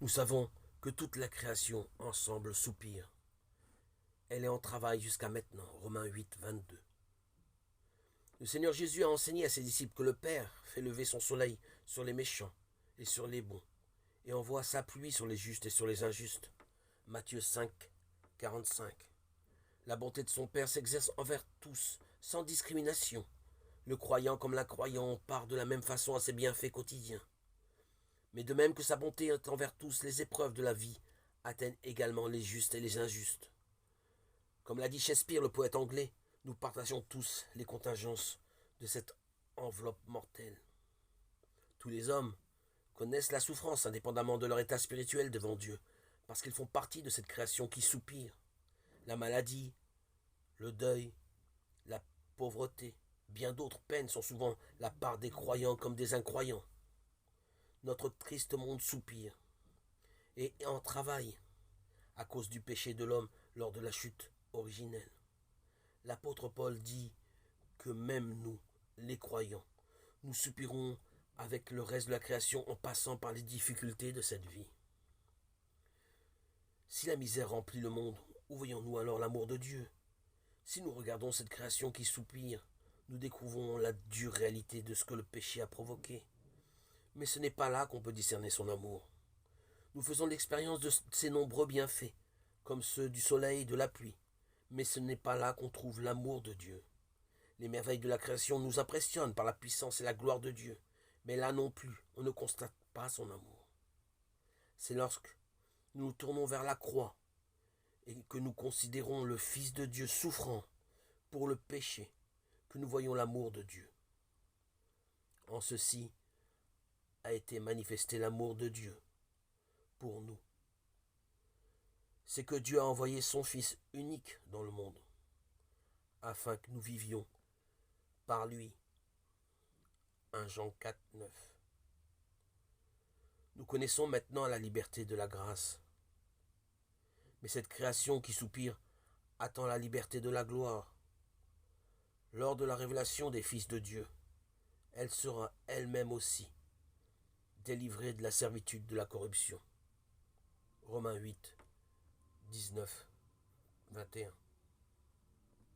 Nous savons que toute la création ensemble soupire. Elle est en travail jusqu'à maintenant. Romains 8, 22. Le Seigneur Jésus a enseigné à ses disciples que le Père fait lever son soleil sur les méchants et sur les bons, et envoie sa pluie sur les justes et sur les injustes. Matthieu 5, 45. La bonté de son Père s'exerce envers tous, sans discrimination. Le croyant comme l'incroyant part de la même façon à ses bienfaits quotidiens. Mais de même que sa bonté est envers tous, les épreuves de la vie atteignent également les justes et les injustes. Comme l'a dit Shakespeare, le poète anglais, nous partageons tous les contingences de cette enveloppe mortelle. Tous les hommes connaissent la souffrance indépendamment de leur état spirituel devant Dieu, parce qu'ils font partie de cette création qui soupire. La maladie, le deuil, la pauvreté, bien d'autres peines sont souvent la part des croyants comme des incroyants. Notre triste monde soupire et en travaille à cause du péché de l'homme lors de la chute originelle. L'apôtre Paul dit que même nous, les croyants, nous soupirons avec le reste de la création en passant par les difficultés de cette vie. Si la misère remplit le monde, où voyons-nous alors l'amour de Dieu? Si nous regardons cette création qui soupire, nous découvrons la dure réalité de ce que le péché a provoqué. Mais ce n'est pas là qu'on peut discerner son amour. Nous faisons l'expérience de ses nombreux bienfaits, comme ceux du soleil et de la pluie. Mais ce n'est pas là qu'on trouve l'amour de Dieu. Les merveilles de la création nous impressionnent par la puissance et la gloire de Dieu. Mais là non plus, on ne constate pas son amour. C'est lorsque nous nous tournons vers la croix et que nous considérons le Fils de Dieu souffrant pour le péché que nous voyons l'amour de Dieu. En ceci a été manifesté l'amour de Dieu pour nous. C'est que Dieu a envoyé son Fils unique dans le monde, afin que nous vivions par lui. 1 Jean 4, 9. Nous connaissons maintenant la liberté de la grâce. Mais cette création qui soupire attend la liberté de la gloire. Lors de la révélation des fils de Dieu, elle sera elle-même aussi délivrée de la servitude de la corruption. Romains 8, 19, 21.